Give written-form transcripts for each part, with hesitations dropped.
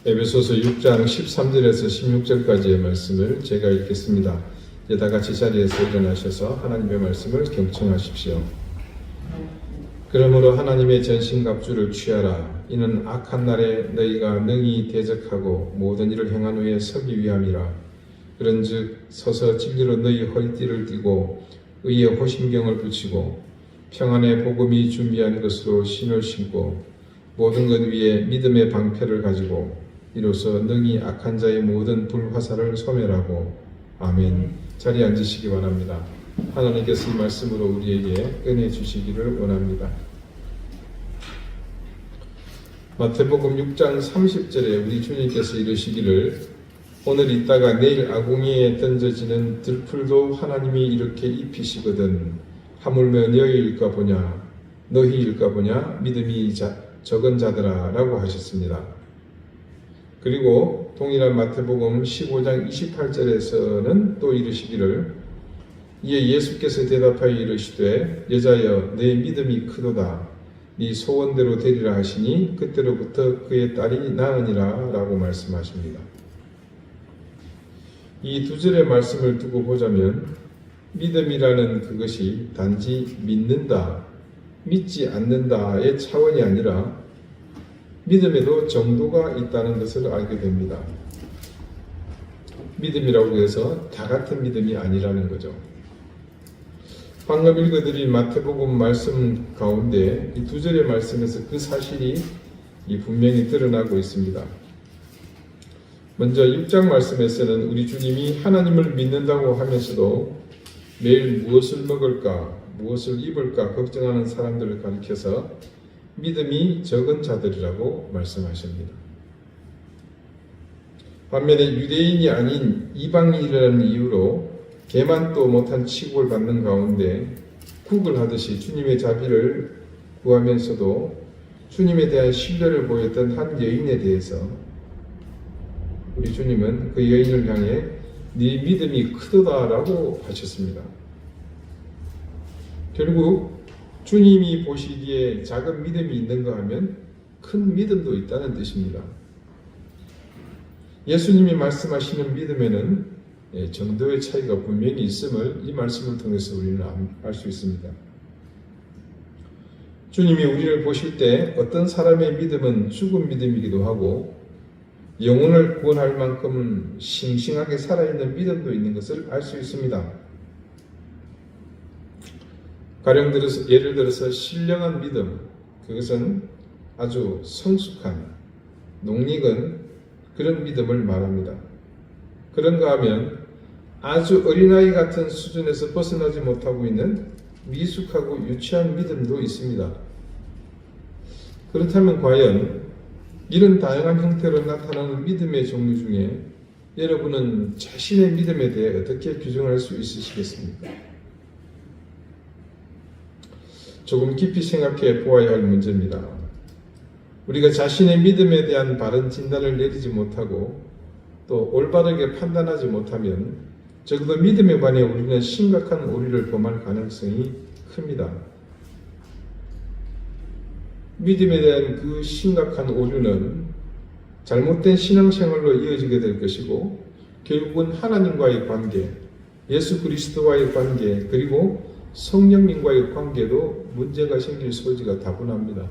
에베소서 6장 13절에서 16절까지의 말씀을 제가 읽겠습니다. 이제 다 같이 자리에서 일어나셔서 하나님의 말씀을 경청하십시오. 그러므로 하나님의 전신갑주를 취하라. 이는 악한 날에 너희가 능히 대적하고 모든 일을 행한 후에 서기 위함이라. 그런즉 서서 진리로 너희 허리띠를 띠고 의의 호심경을 붙이고 평안의 복음이 준비한 것으로 신을 신고 모든 것 위에 믿음의 방패를 가지고 이로써 능히 악한 자의 모든 불화살을 소멸하고. 아멘. 자리에 앉으시기 바랍니다. 하나님께서 이 말씀으로 우리에게 은혜 주시기를 원합니다. 마태복음 6장 30절에 우리 주님께서 이르시기를 오늘 있다가 내일 아궁이에 던져지는 들풀도 하나님이 이렇게 입히시거든 하물며 너희일까 보냐 믿음이 적은 자들아 라고 하셨습니다. 그리고 동일한 마태복음 15장 28절에서는 또 이르시기를 이에 예수께서 대답하여 이르시되 여자여 내 믿음이 크도다 네 소원대로 되리라 하시니 그때로부터 그의 딸이 나으니라 라고 말씀하십니다. 이 두 절의 말씀을 두고 보자면 믿음이라는 그것이 단지 믿는다, 믿지 않는다의 차원이 아니라 믿음에도 정도가 있다는 것을 알게 됩니다. 믿음이라고 해서 다 같은 믿음이 아니라는 거죠. 방금 읽어드린 마태복음 말씀 가운데 이 두 절의 말씀에서 그 사실이 분명히 드러나고 있습니다. 먼저 6장 말씀에서는 우리 주님이 하나님을 믿는다고 하면서도 매일 무엇을 먹을까, 무엇을 입을까 걱정하는 사람들을 가리켜서 믿음이 적은 자들이라고 말씀하십니다. 반면에 유대인이 아닌 이방인이라는 이유로 개만도 못한 취급을 받는 가운데 국을 하듯이 주님의 자비를 구하면서도 주님에 대한 신뢰를 보였던 한 여인에 대해서 우리 주님은 그 여인을 향해 네 믿음이 크도다라고 하셨습니다. 결국 주님이 보시기에 작은 믿음이 있는가 하면 큰 믿음도 있다는 뜻입니다. 예수님이 말씀하시는 믿음에는 정도의 차이가 분명히 있음을 이 말씀을 통해서 우리는 알 수 있습니다. 주님이 우리를 보실 때 어떤 사람의 믿음은 죽은 믿음이기도 하고 영혼을 구원할 만큼 싱싱하게 살아있는 믿음도 있는 것을 알 수 있습니다. 예를 들어서 신령한 믿음, 그것은 아주 성숙한, 농익은 그런 믿음을 말합니다. 그런가 하면 아주 어린아이 같은 수준에서 벗어나지 못하고 있는 미숙하고 유치한 믿음도 있습니다. 그렇다면 과연 이런 다양한 형태로 나타나는 믿음의 종류 중에 여러분은 자신의 믿음에 대해 어떻게 규정할 수 있으시겠습니까? 조금 깊이 생각해 보아야 할 문제입니다. 우리가 자신의 믿음에 대한 바른 진단을 내리지 못하고 또 올바르게 판단하지 못하면 적어도 믿음에 관해 우리는 심각한 오류를 범할 가능성이 큽니다. 믿음에 대한 그 심각한 오류는 잘못된 신앙생활로 이어지게 될 것이고 결국은 하나님과의 관계, 예수 그리스도와의 관계, 그리고 성령님과의 관계도 문제가 생길 소지가 다분합니다.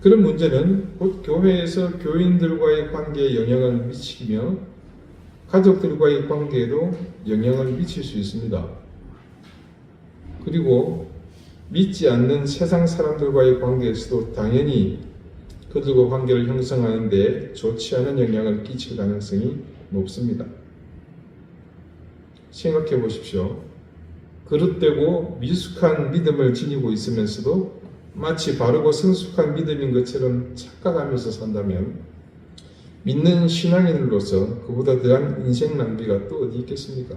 그런 문제는 곧 교회에서 교인들과의 관계에 영향을 미치며 가족들과의 관계에도 영향을 미칠 수 있습니다. 그리고 믿지 않는 세상 사람들과의 관계에서도 당연히 그들과 관계를 형성하는 데 좋지 않은 영향을 끼칠 가능성이 높습니다. 생각해 보십시오. 그릇되고 미숙한 믿음을 지니고 있으면서도 마치 바르고 성숙한 믿음인 것처럼 착각하면서 산다면 믿는 신앙인으로서 그보다 더한 인생 낭비가 또 어디 있겠습니까?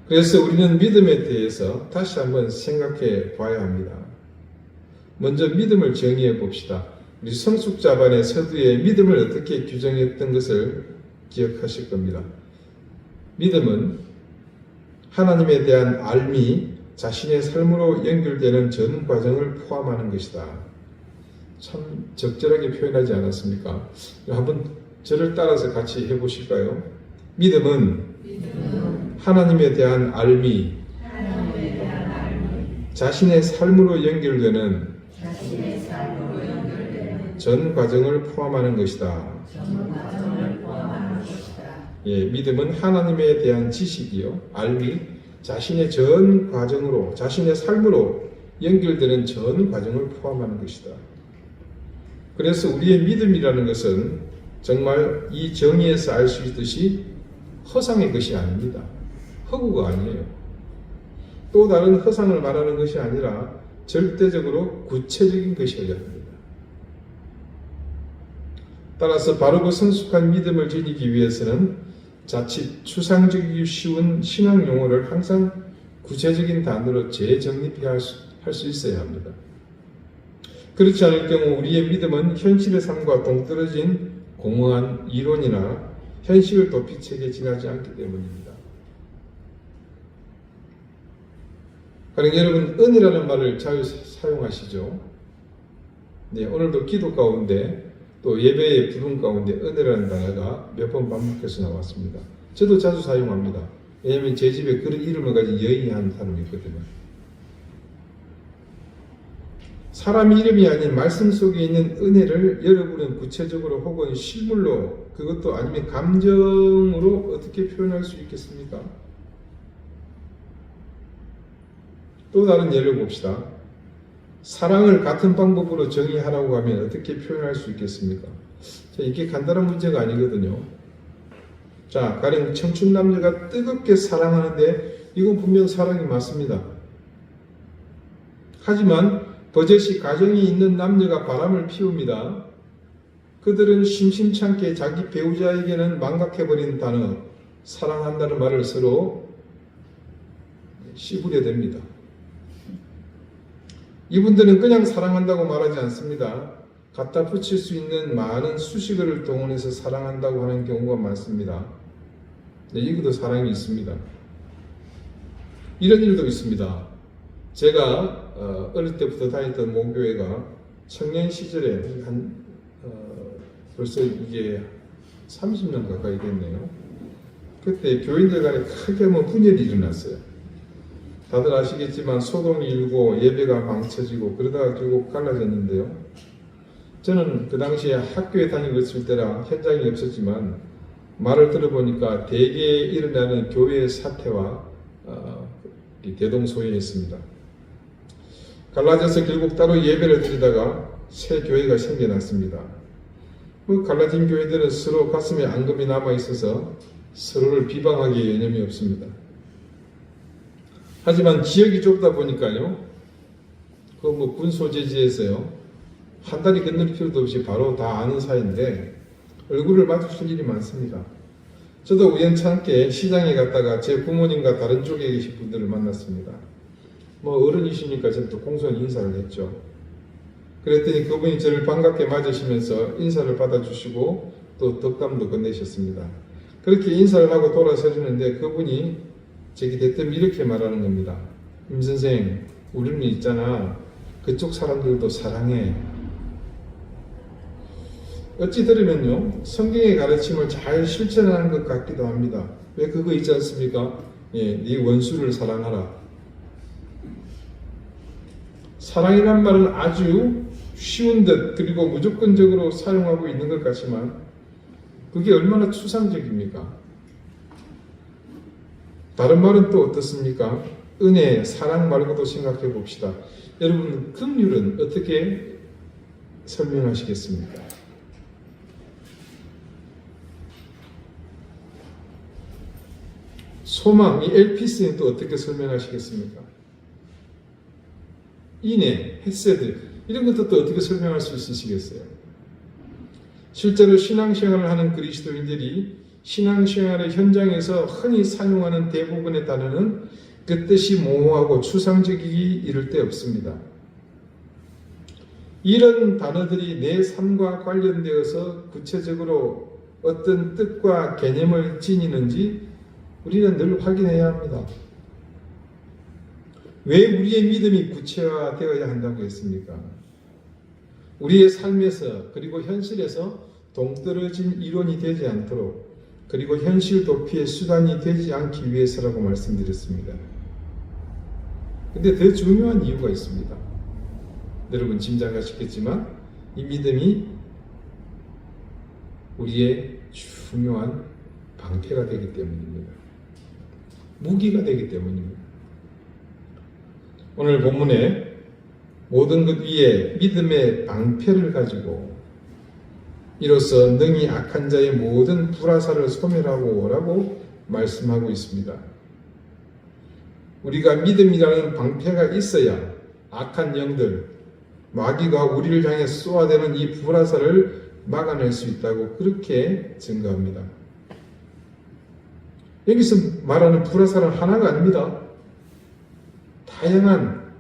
그래서 우리는 믿음에 대해서 다시 한번 생각해 봐야 합니다. 먼저 믿음을 정의해 봅시다. 우리 성숙자반의 서두에 믿음을 어떻게 규정했던 것을 기억하실 겁니다. 믿음은 하나님에 대한 알미, 자신의 삶으로 연결되는 전 과정을 포함하는 것이다. 참 적절하게 표현하지 않았습니까? 한번 저를 따라서 같이 해보실까요? 믿음은 하나님에 대한 알미, 자신의 삶으로 연결되는 전 과정을 포함하는 것이다. 예, 믿음은 하나님에 대한 지식이요, 알미, 자신의 전 과정으로, 자신의 삶으로 연결되는 전 과정을 포함하는 것이다. 그래서 우리의 믿음이라는 것은 정말 이 정의에서 알 수 있듯이 허상의 것이 아닙니다. 허구가 아니에요. 또 다른 허상을 말하는 것이 아니라 절대적으로 구체적인 것이어야 합니다. 따라서 바르고 성숙한 믿음을 지니기 위해서는 자칫 추상적이기 쉬운 신앙 용어를 항상 구체적인 단어로 재정립할 수 있어야 합니다. 그렇지 않을 경우 우리의 믿음은 현실의 삶과 동떨어진 공허한 이론이나 현실을 도피책에 지나지 않기 때문입니다. 그러니까 여러분, 은혜라는 말을 잘 사용하시죠? 네, 오늘도 기도 가운데 또 예배의 부름 가운데 은혜라는 단어가 몇 번 반복해서 나왔습니다. 저도 자주 사용합니다. 왜냐하면 제 집에 그런 이름을 가진 여인이 한 사람이 있거든요. 사람 이름이 아닌 말씀 속에 있는 은혜를 여러분은 구체적으로 혹은 실물로, 그것도 아니면 감정으로 어떻게 표현할 수 있겠습니까? 또 다른 예를 봅시다. 사랑을 같은 방법으로 정의하라고 하면 어떻게 표현할 수 있겠습니까? 자, 이게 간단한 문제가 아니거든요. 자, 가령 청춘 남녀가 뜨겁게 사랑하는데 이건 분명 사랑이 맞습니다. 하지만 버젓이 가정이 있는 남녀가 바람을 피웁니다. 그들은 심심찮게 자기 배우자에게는 망각해버린 단어 사랑한다는 말을 서로 씹으려 됩니다. 이분들은 그냥 사랑한다고 말하지 않습니다. 갖다 붙일 수 있는 많은 수식어를 동원해서 사랑한다고 하는 경우가 많습니다. 네, 이것도 사랑이 있습니다. 이런 일도 있습니다. 제가 어릴 때부터 다녔던 모교회가 청년 시절에 벌써 이게 30년 가까이 됐네요. 그때 교인들 간에 크게 분열이 일어났어요. 다들 아시겠지만 소동이 일고 예배가 망쳐지고 그러다가 결국 갈라졌는데요. 저는 그 당시에 학교에 다니고 있을 때라 현장이 없었지만 말을 들어보니까 대개 일어나는 교회의 사태와 대동소이했습니다. 갈라져서 결국 따로 예배를 드리다가 새 교회가 생겨났습니다. 그 갈라진 교회들은 서로 가슴에 앙금이 남아있어서 서로를 비방하기에 여념이 없습니다. 하지만 지역이 좁다 보니까요, 군소재지에서요, 한 달이 건널 필요도 없이 바로 다 아는 사이인데 얼굴을 마주칠 일이 많습니다. 저도 우연찮게 시장에 갔다가 제 부모님과 다른 쪽에 계신 분들을 만났습니다. 어른이시니까 저는 또 공손히 인사를 했죠. 그랬더니 그분이 저를 반갑게 맞으시면서 인사를 받아주시고 또 덕담도 건네셨습니다. 그렇게 인사를 하고 돌아서시는데 그분이 제게 대뜸 이렇게 말하는 겁니다. 임 선생, 우리는 있잖아. 그쪽 사람들도 사랑해. 어찌 들으면요, 성경의 가르침을 잘 실천하는 것 같기도 합니다. 왜 그거 있지 않습니까? 네 원수를 사랑하라. 사랑이란 말은 아주 쉬운 듯 그리고 무조건적으로 사용하고 있는 것 같지만 그게 얼마나 추상적입니까? 다른 말은 또 어떻습니까? 은혜, 사랑 말고도 생각해 봅시다. 여러분, 긍휼은 어떻게 설명하시겠습니까? 소망, 이 엘피스는 또 어떻게 설명하시겠습니까? 인애, 헤세드, 이런 것도 또 어떻게 설명할 수 있으시겠어요? 실제로 신앙생활을 하는 그리스도인들이 신앙생활의 현장에서 흔히 사용하는 대부분의 단어는 그 뜻이 모호하고 추상적이기 이를 데 없습니다. 이런 단어들이 내 삶과 관련되어서 구체적으로 어떤 뜻과 개념을 지니는지 우리는 늘 확인해야 합니다. 왜 우리의 믿음이 구체화되어야 한다고 했습니까? 우리의 삶에서 그리고 현실에서 동떨어진 이론이 되지 않도록 그리고 현실 도피의 수단이 되지 않기 위해서라고 말씀드렸습니다. 근데 더 중요한 이유가 있습니다. 여러분 짐작하시겠지만 이 믿음이 우리의 중요한 방패가 되기 때문입니다. 무기가 되기 때문입니다. 오늘 본문에 모든 것 위에 믿음의 방패를 가지고 이로써 능히 악한 자의 모든 불화살을 소멸하고 라고 말씀하고 있습니다. 우리가 믿음이라는 방패가 있어야 악한 영들, 마귀가 우리를 향해 쏘아대는 이 불화살을 막아낼 수 있다고 그렇게 증거합니다. 여기서 말하는 불화살은 하나가 아닙니다. 다양한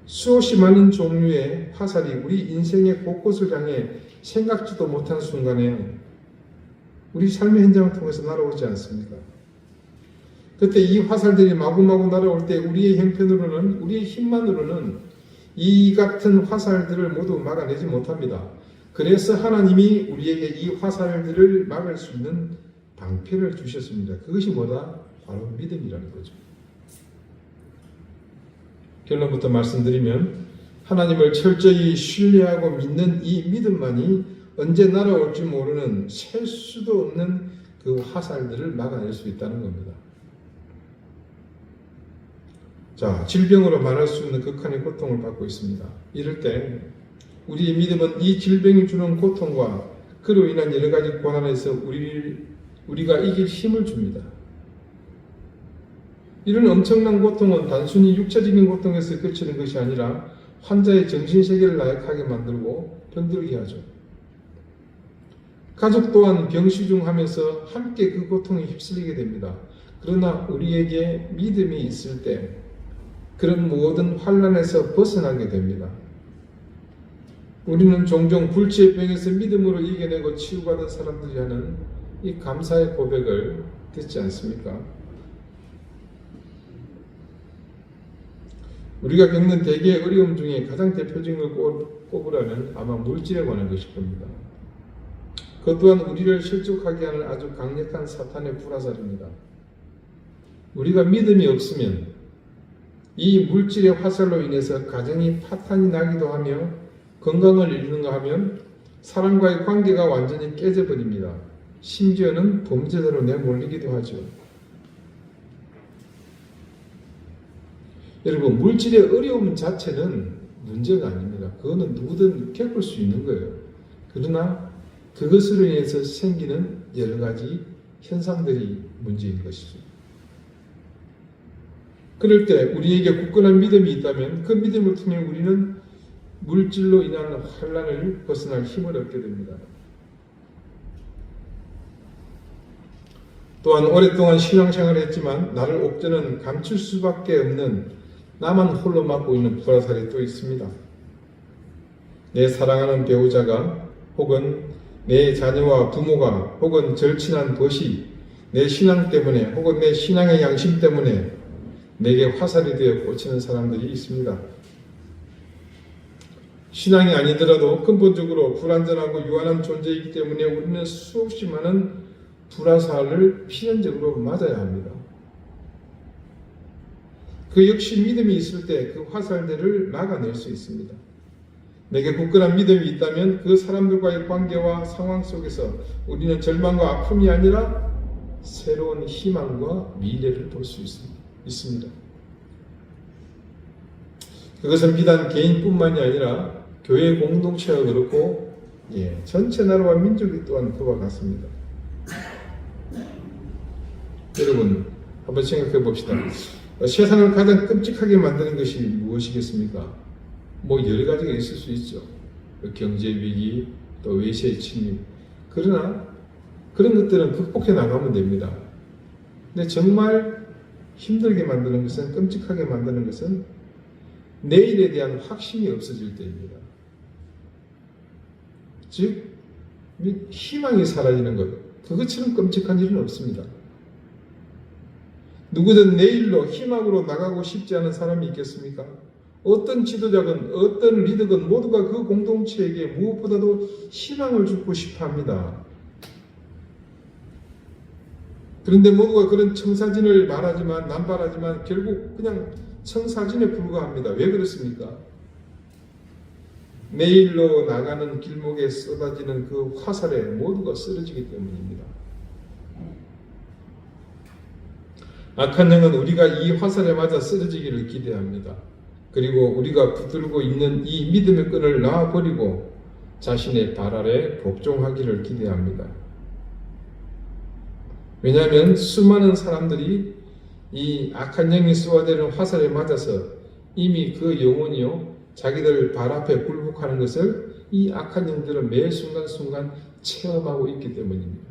수없이 많은 종류의 화살이 우리 인생의 곳곳을 향해 생각지도 못한 순간에 우리 삶의 현장을 통해서 날아오지 않습니까? 그때 이 화살들이 마구마구 날아올 때 우리의 형편으로는, 우리의 힘만으로는 이 같은 화살들을 모두 막아내지 못합니다. 그래서 하나님이 우리에게 이 화살들을 막을 수 있는 방패를 주셨습니다. 그것이 뭐다? 바로 믿음이라는 거죠. 결론부터 말씀드리면 하나님을 철저히 신뢰하고 믿는 이 믿음만이 언제 날아올지 모르는 셀 수도 없는 그 화살들을 막아낼 수 있다는 겁니다. 자, 질병으로 말할 수 있는 극한의 고통을 받고 있습니다. 이럴 때 우리의 믿음은 이 질병이 주는 고통과 그로 인한 여러 가지 고난에서 우리가 이길 힘을 줍니다. 이런 엄청난 고통은 단순히 육체적인 고통에서 그치는 것이 아니라 환자의 정신세계를 나약하게 만들고 병들게 하죠. 가족 또한 병시중하면서 함께 그 고통에 휩쓸리게 됩니다. 그러나 우리에게 믿음이 있을 때 그런 모든 환난에서 벗어나게 됩니다. 우리는 종종 불치의 병에서 믿음으로 이겨내고 치유받은 사람들이 하는 이 감사의 고백을 듣지 않습니까? 우리가 겪는 대개의 어려움 중에 가장 대표적인 걸 꼽으라면 아마 물질에 관한 것일 겁니다. 그것 또한 우리를 실족하게 하는 아주 강력한 사탄의 불화살입니다. 우리가 믿음이 없으면 이 물질의 화살로 인해서 가정이 파탄이 나기도 하며 건강을 잃는가 하면 사람과의 관계가 완전히 깨져버립니다. 심지어는 범죄자로 내몰리기도 하죠. 여러분, 물질의 어려움 자체는 문제가 아닙니다. 그거는 누구든 겪을 수 있는 거예요. 그러나 그것으로 인해서 생기는 여러 가지 현상들이 문제인 것이죠. 그럴 때 우리에게 굳건한 믿음이 있다면 그 믿음을 통해 우리는 물질로 인한 환난을 벗어날 힘을 얻게 됩니다. 또한 오랫동안 신앙생활을 했지만 나를 옥죄는 감출 수밖에 없는 나만 홀로 맡고 있는 불화살이 또 있습니다. 내 사랑하는 배우자가 혹은 내 자녀와 부모가 혹은 절친한 도시 내 신앙 때문에 혹은 내 신앙의 양심 때문에 내게 화살이 되어 꽂히는 사람들이 있습니다. 신앙이 아니더라도 근본적으로 불완전하고 유한한 존재이기 때문에 우리는 수없이 많은 불화살을 필연적으로 맞아야 합니다. 그 역시 믿음이 있을 때 그 화살들을 막아낼 수 있습니다. 내게 굳건한 믿음이 있다면 그 사람들과의 관계와 상황 속에서 우리는 절망과 아픔이 아니라 새로운 희망과 미래를 볼 수 있습니다. 그것은 비단 개인뿐만이 아니라 교회 공동체가 그렇고 전체 나라와 민족이 또한 그와 같습니다. 여러분 한번 생각해 봅시다. 세상을 가장 끔찍하게 만드는 것이 무엇이겠습니까? 여러 가지가 있을 수 있죠. 경제 위기, 또 외세의 침입. 그러나 그런 것들은 극복해 나가면 됩니다. 근데 정말 힘들게 만드는 것은, 끔찍하게 만드는 것은 내일에 대한 확신이 없어질 때입니다. 즉 희망이 사라지는 것. 그것처럼 끔찍한 일은 없습니다. 누구든 내일로 희망으로 나가고 싶지 않은 사람이 있겠습니까? 어떤 지도자건 어떤 리더건 모두가 그 공동체에게 무엇보다도 희망을 주고 싶어 합니다. 그런데 모두가 그런 청사진을 말하지만 남발하지만 결국 그냥 청사진에 불과합니다. 왜 그렇습니까? 내일로 나가는 길목에 쏟아지는 그 화살에 모두가 쓰러지기 때문입니다. 악한 영은 우리가 이 화살에 맞아 쓰러지기를 기대합니다. 그리고 우리가 붙들고 있는 이 믿음의 끈을 놔버리고 자신의 발 아래 복종하기를 기대합니다. 왜냐하면 수많은 사람들이 이 악한 영이 쏘아대는 화살에 맞아서 이미 그 영혼이요 자기들 발 앞에 굴복하는 것을 이 악한 영들은 매 순간순간 체험하고 있기 때문입니다.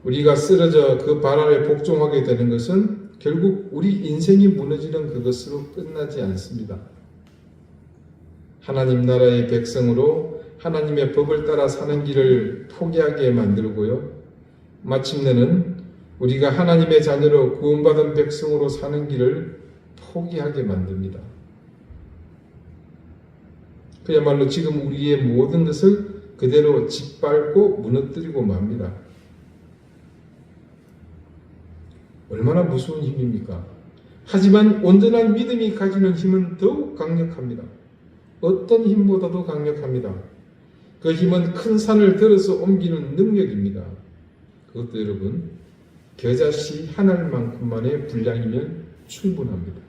우리가 쓰러져 그 발 아래 복종하게 되는 것은 결국 우리 인생이 무너지는 그것으로 끝나지 않습니다. 하나님 나라의 백성으로 하나님의 법을 따라 사는 길을 포기하게 만들고요. 마침내는 우리가 하나님의 자녀로 구원받은 백성으로 사는 길을 포기하게 만듭니다. 그야말로 지금 우리의 모든 것을 그대로 짓밟고 무너뜨리고 맙니다. 얼마나 무서운 힘입니까? 하지만 온전한 믿음이 가지는 힘은 더욱 강력합니다. 어떤 힘보다도 강력합니다. 그 힘은 큰 산을 들어서 옮기는 능력입니다. 그것도 여러분 겨자씨 한 알만큼만의 분량이면 충분합니다.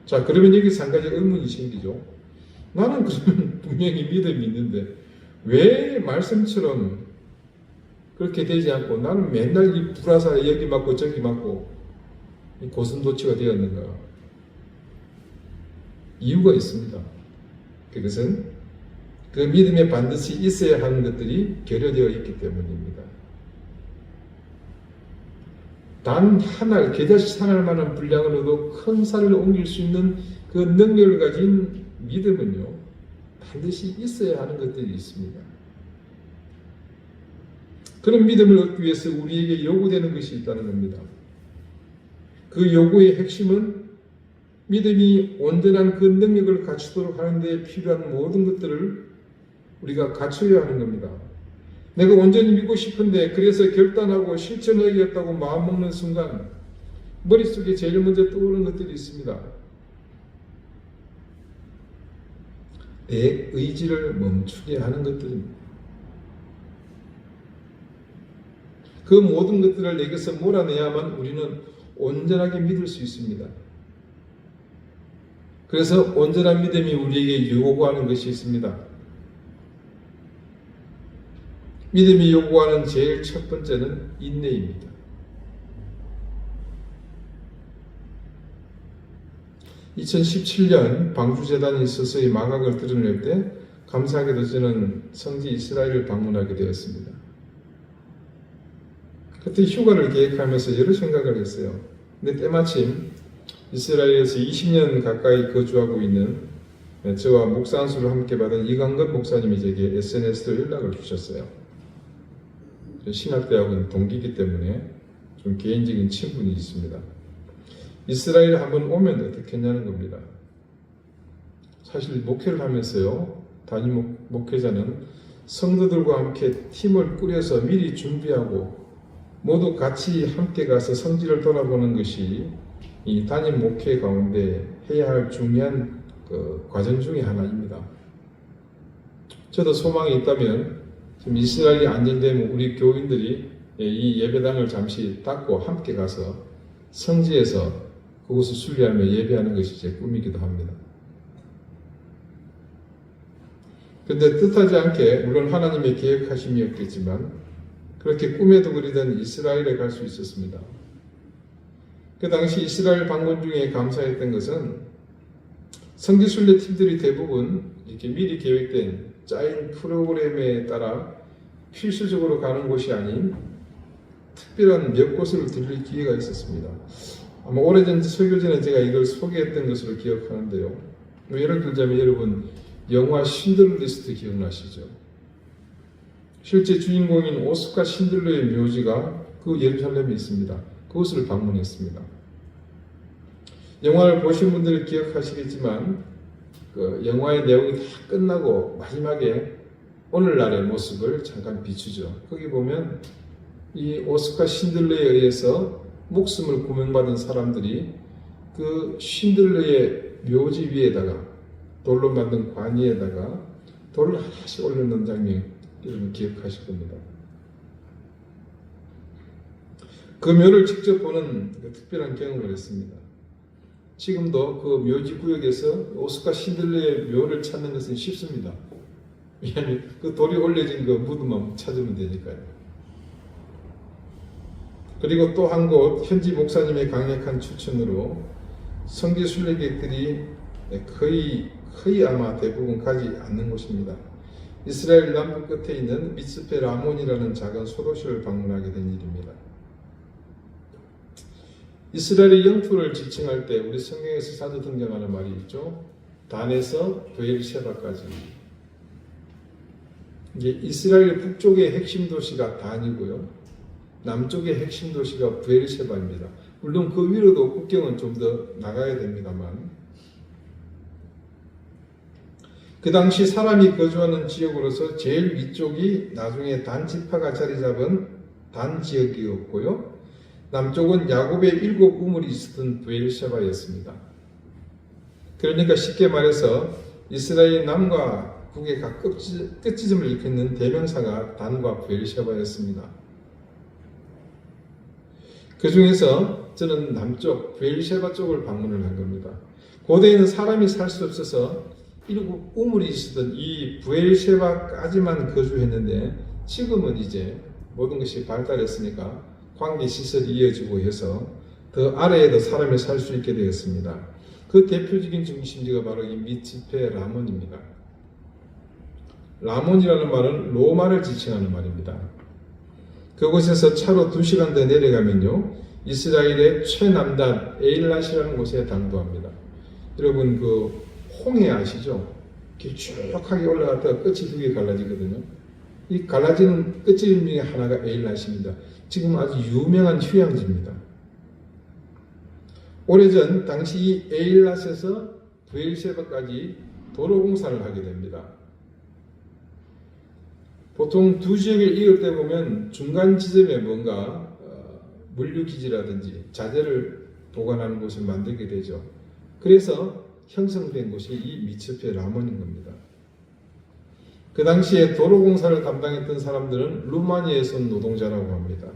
자, 그러면 여기서 한 가지 의문이 생기죠. 나는 그러면 분명히 믿음이 있는데 왜 말씀처럼 그렇게 되지 않고 나는 맨날 이 불화살에 여기 맞고 저기 맞고 고슴도치가 되었는가? 이유가 있습니다. 그것은 그 믿음에 반드시 있어야 하는 것들이 결여되어 있기 때문입니다. 단 한 알, 겨자씨 한 알만한 분량으로도 큰 산을 옮길 수 있는 그 능력을 가진 믿음은요, 반드시 있어야 하는 것들이 있습니다. 그런 믿음을 얻기 위해서 우리에게 요구되는 것이 있다는 겁니다. 그 요구의 핵심은 믿음이 온전한 그 능력을 갖추도록 하는 데 필요한 모든 것들을 우리가 갖춰야 하는 겁니다. 내가 온전히 믿고 싶은데 그래서 결단하고 실천하겠다고 마음먹는 순간 머릿속에 제일 먼저 떠오르는 것들이 있습니다. 내 의지를 멈추게 하는 것들입니다. 그 모든 것들을 내게서 몰아내야만 우리는 온전하게 믿을 수 있습니다. 그래서 온전한 믿음이 우리에게 요구하는 것이 있습니다. 믿음이 요구하는 제일 첫 번째는 인내입니다. (2017년) 방주재단이 서서히 망각을 드러낼 때 감사하게도 저는 성지 이스라엘을 방문하게 되었습니다. 그때 휴가를 계획하면서 여러 생각을 했어요. 근데 때마침 이스라엘에서 20년 가까이 거주하고 있는 저와 목사 안수를 함께 받은 이강건 목사님이 제게 SNS로 연락을 주셨어요. 신학대학원 동기이기 때문에 좀 개인적인 친분이 있습니다. 이스라엘에 한번 오면 어떻겠냐는 겁니다. 사실 목회를 하면서요, 담임 목회자는 성도들과 함께 팀을 꾸려서 미리 준비하고 모두 같이 함께 가서 성지를 돌아보는 것이 이 담임 목회 가운데 해야 할 중요한 그 과정 중에 하나입니다. 저도 소망이 있다면 지금 이스라엘이 안정되면 우리 교인들이 이 예배당을 잠시 닫고 함께 가서 성지에서 그곳을 순례하며 예배하는 것이 제 꿈이기도 합니다. 그런데 뜻하지 않게 물론 하나님의 계획하심이었겠지만 그렇게 꿈에도 그리던 이스라엘에 갈 수 있었습니다. 그 당시 이스라엘 방문 중에 감사했던 것은 성지 순례 팀들이 대부분 이렇게 미리 계획된 짜인 프로그램에 따라 필수적으로 가는 곳이 아닌 특별한 몇 곳을 들릴 기회가 있었습니다. 아마 오래전 설교 전에 제가 이걸 소개했던 것으로 기억하는데요. 예를 들자면 여러분 영화 신들리스트 기억나시죠? 실제 주인공인 오스카 신들러의 묘지가 그 예루살렘에 있습니다. 그곳을 방문했습니다. 영화를 보신 분들은 기억하시겠지만 그 영화의 내용이 다 끝나고 마지막에 오늘날의 모습을 잠깐 비추죠. 거기 보면 이 오스카 신들러에 의해서 목숨을 구명받은 사람들이 그 신들러의 묘지 위에다가 돌로 만든 관 위에다가 돌을 하나씩 올려놓은 장면 여러분 기억하실 겁니다. 그 묘를 직접 보는 특별한 경험을 했습니다. 지금도 그 묘지 구역에서 오스카 신들러의 묘를 찾는 것은 쉽습니다. 왜냐하면 그 돌이 올려진 그 무덤만 찾으면 되니까요. 그리고 또 한 곳 현지 목사님의 강력한 추천으로 성지 순례객들이 거의 아마 대부분 가지 않는 곳입니다. 이스라엘 남부 끝에 있는 미츠페 라몬이라는 작은 소도시를 방문하게 된 일입니다. 이스라엘의 영토를 지칭할 때 우리 성경에서 자주 등장하는 말이 있죠. 단에서 베엘셰바까지. 이게 이스라엘 북쪽의 핵심 도시가 단이고요. 남쪽의 핵심 도시가 베엘셰바입니다. 물론 그 위로도 국경은 좀 더 나가야 됩니다만 그 당시 사람이 거주하는 지역으로서 제일 위쪽이 나중에 단 지파가 자리 잡은 단 지역이었고요. 남쪽은 야곱의 7 우물이 있었던 베엘셰바였습니다. 그러니까 쉽게 말해서 이스라엘 남과 북의 각 끝지점을 일컫는 대명사가 단과 베엘셰바였습니다. 그 중에서 저는 남쪽 베엘셰바 쪽을 방문을 한 겁니다. 고대에는 사람이 살 수 없어서 7 우물이 있었던 이 베엘셰바까지만 거주했는데 지금은 이제 모든 것이 발달했으니까 관계시설이 이어지고 해서 더 아래에도 사람이 살 수 있게 되었습니다. 그 대표적인 중심지가 바로 이 미츠페 라몬입니다. 라몬이라는 말은 로마를 지칭하는 말입니다. 그곳에서 차로 2시간 더 내려가면요 이스라엘의 최남단 에일랏이라는 곳에 당도합니다. 여러분 그 홍해 아시죠? 길쭉하게 올라갔다가 끝이 2개 갈라지거든요. 이 갈라지는 끝지름 중에 하나가 에일랏입니다. 지금 아주 유명한 휴양지입니다. 오래전 당시 이 에일랏에서 베엘셰바까지 도로 공사를 하게 됩니다. 보통 두 지역을 이을 때 보면 중간 지점에 뭔가 물류기지라든지 자재를 보관하는 곳을 만들게 되죠. 그래서 형성된 곳이 이 미츠페 라몬인 겁니다. 그 당시에 도로 공사를 담당했던 사람들은 루마니아에서 온 노동자라고 합니다.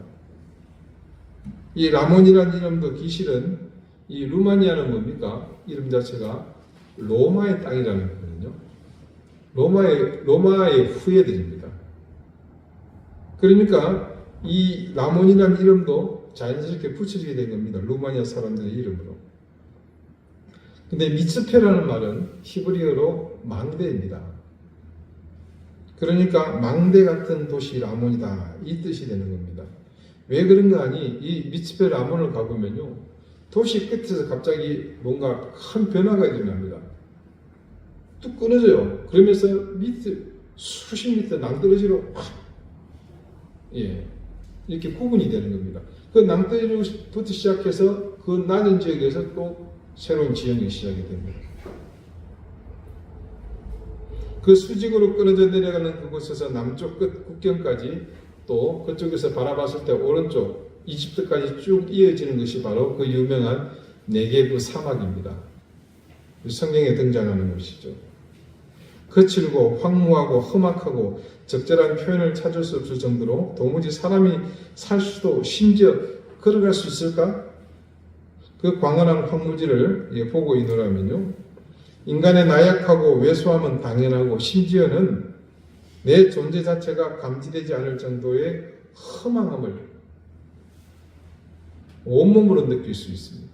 이 라몬이라는 이름도 기실은 이 루마니아는 뭡니까? 이름 자체가 로마의 땅이라는 거거든요. 로마의 후예들입니다. 그러니까 이 라몬이라는 이름도 자연스럽게 붙여지게 된 겁니다. 루마니아 사람들의 이름으로. 근데 미츠페라는 말은 히브리어로 망대입니다. 그러니까 망대 같은 도시 라몬이다 이 뜻이 되는 겁니다. 왜 그런가 하니 이 미츠페 라몬을 가보면요 도시 끝에서 갑자기 뭔가 큰 변화가 일어납니다. 뚝 끊어져요. 그러면서 수십 미터 낭떠러지로 이렇게 구분이 되는 겁니다. 그 낭떠러지부터 시작해서 그 낮은 지역에서 또 새로운 지형이 시작이 됩니다. 그 수직으로 끊어져 내려가는 그곳에서 남쪽 끝 국경까지 또 그쪽에서 바라봤을 때 오른쪽 이집트까지 쭉 이어지는 것이 바로 그 유명한 네게브 사막입니다. 성경에 등장하는 곳이죠. 거칠고 황무하고 험악하고 적절한 표현을 찾을 수 없을 정도로 도무지 사람이 살 수도 심지어 걸어갈 수 있을까? 그 광활한 황무지를 보고 있노라면요 인간의 나약하고 왜소함은 당연하고 심지어는 내 존재 자체가 감지되지 않을 정도의 허망함을 온몸으로 느낄 수 있습니다.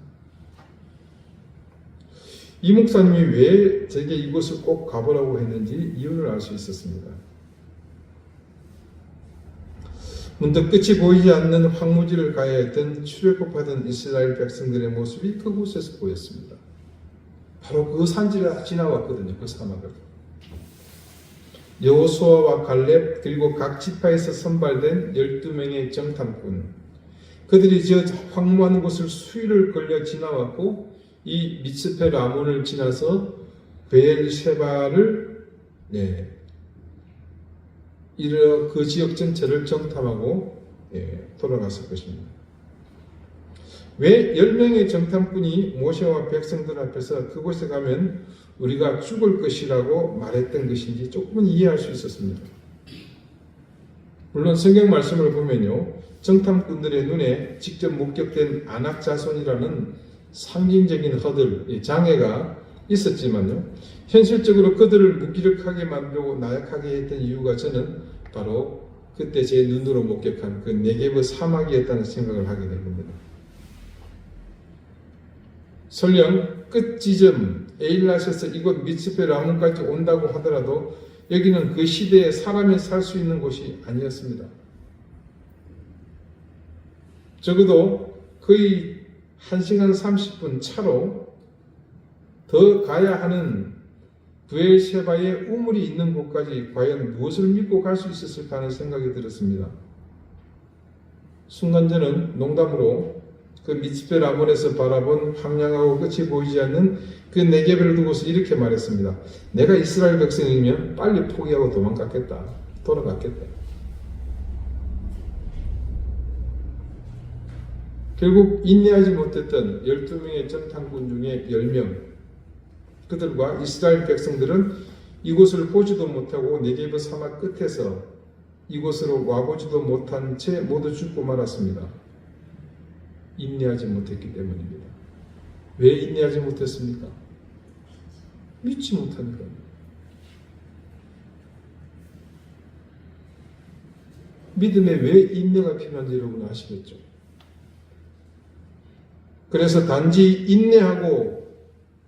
이 목사님이 왜 제게 이곳을 꼭 가보라고 했는지 이유를 알 수 있었습니다. 문득 끝이 보이지 않는 황무지를 가야 했던 출애굽하던 이스라엘 백성들의 모습이 그곳에서 보였습니다. 바로 그 산지를 지나왔거든요. 그 사막을. 여호수아와 갈렙 그리고 각 지파에서 선발된 12명의 정탐꾼 그들이 저 황무한 곳을 수일을 걸려 지나왔고 이 미스페 라몬을 지나서 베엘셰바를 이르러 그 지역 전체를 정탐하고 돌아갔을 것입니다. 왜 10명의 정탐꾼이 모세와 백성들 앞에서 그곳에 가면 우리가 죽을 것이라고 말했던 것인지 조금은 이해할 수 있었습니다. 물론 성경 말씀을 보면요, 정탐꾼들의 눈에 직접 목격된 아낙 자손이라는 상징적인 허들, 장애가 있었지만요, 현실적으로 그들을 무기력하게 만들고 나약하게 했던 이유가 저는 바로 그때 제 눈으로 목격한 그 네게브 사막이었다는 생각을 하게 된 겁니다. 설령 끝 지점 에일랏에서 이곳 미츠페 라몬까지 온다고 하더라도 여기는 그 시대에 사람이 살 수 있는 곳이 아니었습니다. 적어도 거의 1시간 30분 차로 더 가야 하는 브엘셰바의 우물이 있는 곳까지 과연 무엇을 믿고 갈 수 있었을까 하는 생각이 들었습니다. 순간 저는 농담으로 그 미츠페 라몬에서 바라본 황량하고 끝이 보이지 않는 그 네게브를 두고서 이렇게 말했습니다. 내가 이스라엘 백성이면 빨리 포기하고 도망갔겠다. 돌아갔겠다. 결국 인내하지 못했던 12명의 정탐꾼 중에 10명, 그들과 이스라엘 백성들은 이곳을 보지도 못하고 네게브 사막 끝에서 이곳으로 와보지도 못한 채 모두 죽고 말았습니다. 인내하지 못했기 때문입니다. 왜 인내하지 못했습니까? 믿지 못하니까요. 믿음에 왜 인내가 필요한지 여러분 아시겠죠? 그래서 단지 인내하고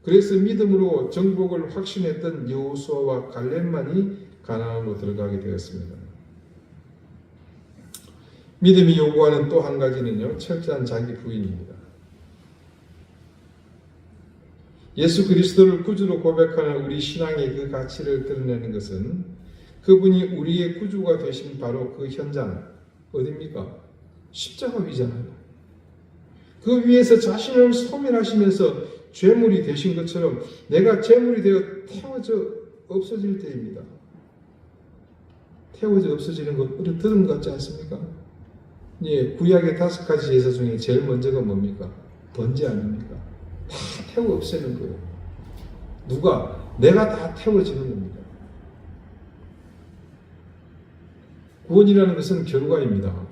그래서 믿음으로 정복을 확신했던 여호수아와 갈렙만이 가나안으로 들어가게 되었습니다. 믿음이 요구하는 또 한 가지는요, 철저한 자기 부인입니다. 예수 그리스도를 구주로 고백하는 우리 신앙의 그 가치를 드러내는 것은 그분이 우리의 구주가 되신 바로 그 현장, 어디입니까? 십자가 위잖아요. 그 위에서 자신을 소멸하시면서 죄물이 되신 것처럼 내가 죄물이 되어 태워져 없어질 때입니다. 태워져 없어지는 것 우리 들은 것 같지 않습니까? 구약의 5가지 제사 중에 제일 먼저가 뭡니까? 번제 아닙니까? 다 태워 없애는 거예요. 누가? 내가 다 태워지는 겁니다. 구원이라는 것은 결과입니다.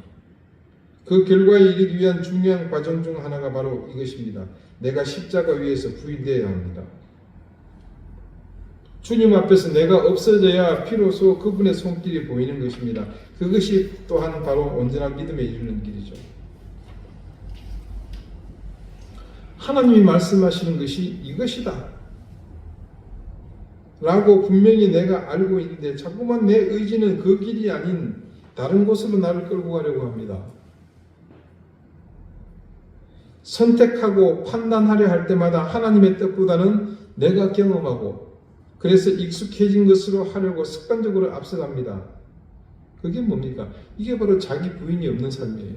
그 결과에 이르기 위한 중요한 과정 중 하나가 바로 이것입니다. 내가 십자가 위에서 부인되어야 합니다. 주님 앞에서 내가 없어져야 비로소 그분의 손길이 보이는 것입니다. 그것이 또한 바로 온전한 믿음에 이르는 길이죠. 하나님이 말씀하시는 것이 이것이다 라고 분명히 내가 알고 있는데 자꾸만 내 의지는 그 길이 아닌 다른 곳으로 나를 끌고 가려고 합니다. 선택하고 판단하려 할 때마다 하나님의 뜻보다는 내가 경험하고 그래서 익숙해진 것으로 하려고 습관적으로 앞서갑니다. 그게 뭡니까? 이게 바로 자기 부인이 없는 삶이에요.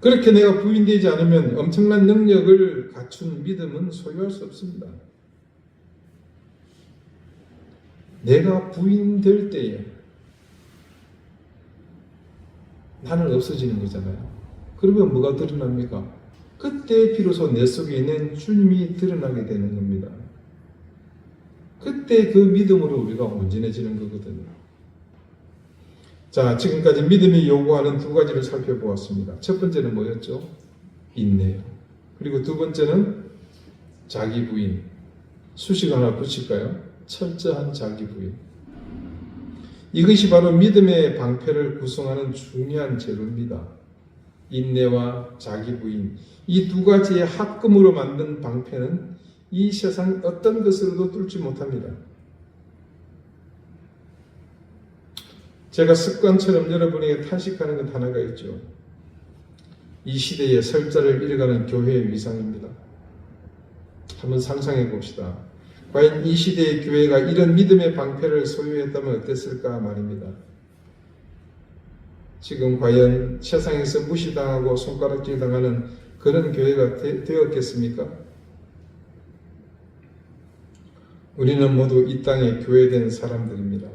그렇게 내가 부인되지 않으면 엄청난 능력을 갖춘 믿음은 소유할 수 없습니다. 내가 부인될 때에 나는 없어지는 거잖아요. 그러면 뭐가 드러납니까? 그때 비로소 내 속에 있는 주님이 드러나게 되는 겁니다. 그때 그 믿음으로 우리가 온전해지는 거거든요. 자, 지금까지 믿음이 요구하는 2가지를 살펴보았습니다. 첫 번째는 뭐였죠? 인내요. 그리고 2번째는 자기 부인. 수식 하나 붙일까요? 철저한 자기 부인. 이것이 바로 믿음의 방패를 구성하는 중요한 재료입니다. 인내와 자기 부인. 이 2가지의 합금으로 만든 방패는 이 세상 어떤 것으로도 뚫지 못합니다. 제가 습관처럼 여러분에게 탄식하는 것 하나가 있죠. 이 시대의 설자를 잃어가는 교회의 위상입니다. 한번 상상해 봅시다. 과연 이 시대의 교회가 이런 믿음의 방패를 소유했다면 어땠을까 말입니다. 지금 과연 세상에서 무시당하고 손가락질 당하는 그런 교회가 되었겠습니까? 우리는 모두 이 땅에 교회된 사람들입니다.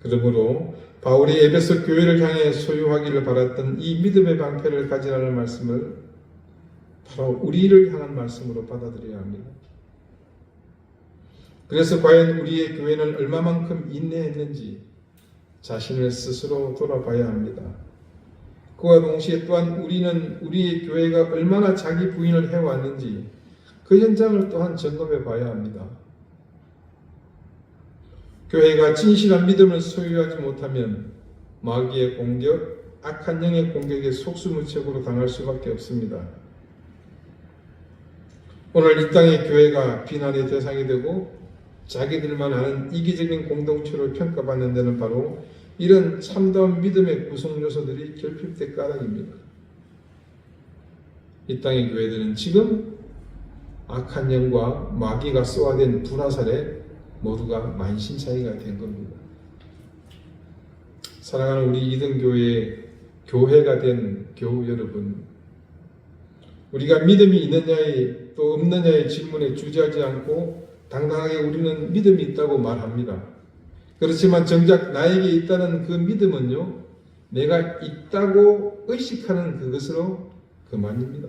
그러므로 바울이 에베소 교회를 향해 소유하기를 바랐던 이 믿음의 방패를 가지라는 말씀을 바로 우리를 향한 말씀으로 받아들여야 합니다. 그래서 과연 우리의 교회는 얼마만큼 인내했는지 자신을 스스로 돌아봐야 합니다. 그와 동시에 또한 우리는 우리의 교회가 얼마나 자기 부인을 해왔는지 그 현장을 또한 점검해 봐야 합니다. 교회가 진실한 믿음을 소유하지 못하면 마귀의 공격, 악한 영의 공격에 속수무책으로 당할 수밖에 없습니다. 오늘 이 땅의 교회가 비난의 대상이 되고 자기들만 아는 이기적인 공동체로 평가받는 데는 바로 이런 참다운 믿음의 구성 요소들이 결핍될 까닭입니다. 이 땅의 교회들은 지금 악한 영과 마귀가 쏘아댄 불화살에 모두가 만신창이가 된 겁니다. 사랑하는 우리 이등교회의 교회가 된 교우 여러분, 우리가 믿음이 있느냐에 또 없느냐의 질문에 주저하지 않고 당당하게 우리는 믿음이 있다고 말합니다. 그렇지만 정작 나에게 있다는 그 믿음은요, 내가 있다고 의식하는 그것으로 그만입니다.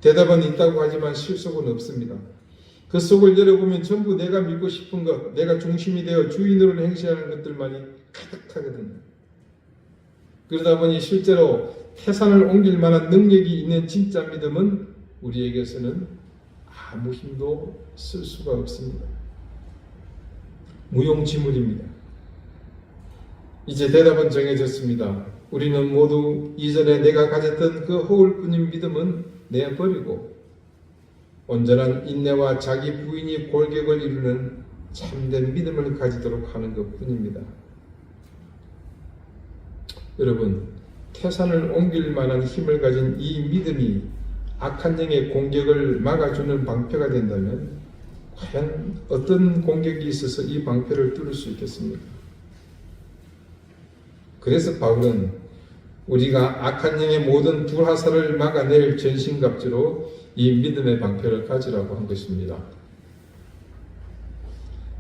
대답은 있다고 하지만 실속은 없습니다. 그 속을 열어보면 전부 내가 믿고 싶은 것, 내가 중심이 되어 주인으로 행시하는 것들만이 가득하거든요. 그러다 보니 실제로 태산을 옮길 만한 능력이 있는 진짜 믿음은 우리에게서는 아무 힘도 쓸 수가 없습니다. 무용지물입니다. 이제 대답은 정해졌습니다. 우리는 모두 이전에 내가 가졌던 그 허울뿐인 믿음은 내버리고 온전한 인내와 자기 부인이 골격을 이루는 참된 믿음을 가지도록 하는 것뿐입니다. 여러분, 태산을 옮길 만한 힘을 가진 이 믿음이 악한 영의 공격을 막아주는 방패가 된다면 과연 어떤 공격이 있어서 이 방패를 뚫을 수 있겠습니까? 그래서 바울은 우리가 악한 영의 모든 불화살을 막아낼 전신갑주로 이 믿음의 방패를 가지라고 한 것입니다.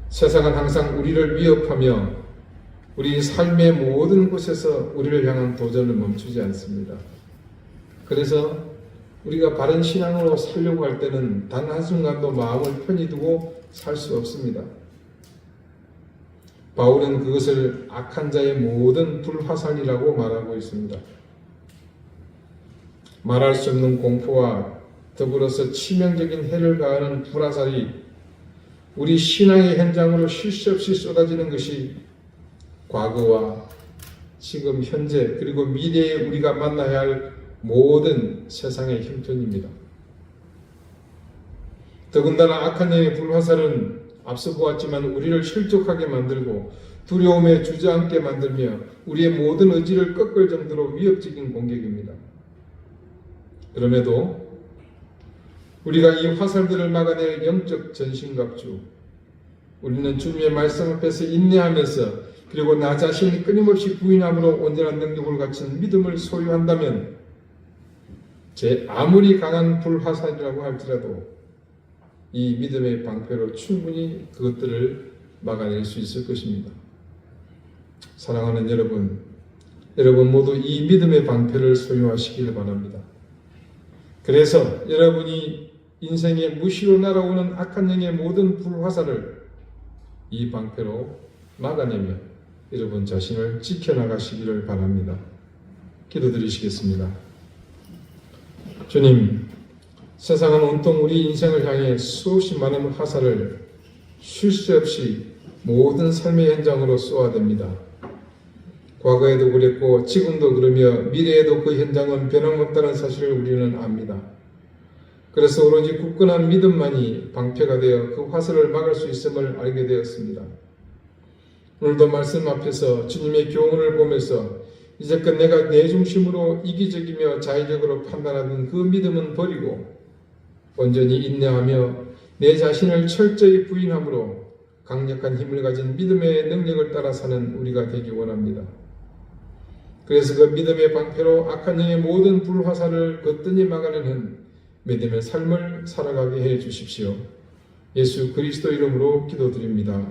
세상은 항상 우리를 위협하며 우리 삶의 모든 곳에서 우리를 향한 도전을 멈추지 않습니다. 그래서 우리가 바른 신앙으로 살려고 할 때는 단 한순간도 마음을 편히 두고 살 수 없습니다. 바울은 그것을 악한 자의 모든 불화살이라고 말하고 있습니다. 말할 수 없는 공포와 더불어서 치명적인 해를 가하는 불화살이 우리 신앙의 현장으로 쉴 새 없이 쏟아지는 것이 과거와 지금 현재 그리고 미래에 우리가 만나야 할 모든 세상의 형편입니다. 더군다나 악한 영의 불화살은 앞서 보았지만 우리를 실족하게 만들고 두려움에 주저앉게 만들며 우리의 모든 의지를 꺾을 정도로 위협적인 공격입니다. 그럼에도 우리가 이 화살들을 막아낼 영적 전신갑주, 우리는 주님의 말씀 앞에서 인내하면서 그리고 나 자신이 끊임없이 부인함으로 온전한 능력을 갖춘 믿음을 소유한다면 제 아무리 강한 불화살이라고 할지라도 이 믿음의 방패로 충분히 그것들을 막아낼 수 있을 것입니다. 사랑하는 여러분 모두 이 믿음의 방패를 소유하시기를 바랍니다. 그래서 여러분이 인생에 무시로 날아오는 악한 영의 모든 불화살을 이 방패로 막아내며 여러분 자신을 지켜나가시기를 바랍니다. 기도드리시겠습니다. 주님, 세상은 온통 우리 인생을 향해 수없이 많은 화살을 쉴 새 없이 모든 삶의 현장으로 쏘아댑니다. 과거에도 그랬고 지금도 그러며 미래에도 그 현장은 변함없다는 사실을 우리는 압니다. 그래서 오로지 굳건한 믿음만이 방패가 되어 그 화살을 막을 수 있음을 알게 되었습니다. 오늘도 말씀 앞에서 주님의 교훈을 보면서 이제껏 내가 내 중심으로 이기적이며 자의적으로 판단하던 그 믿음은 버리고 온전히 인내하며 내 자신을 철저히 부인함으로 강력한 힘을 가진 믿음의 능력을 따라 사는 우리가 되기 원합니다. 그래서 그 믿음의 방패로 악한 영의 모든 불화살을 거뜬히 막아내는 믿음의 삶을 살아가게 해 주십시오. 예수 그리스도 이름으로 기도드립니다.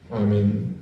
아멘.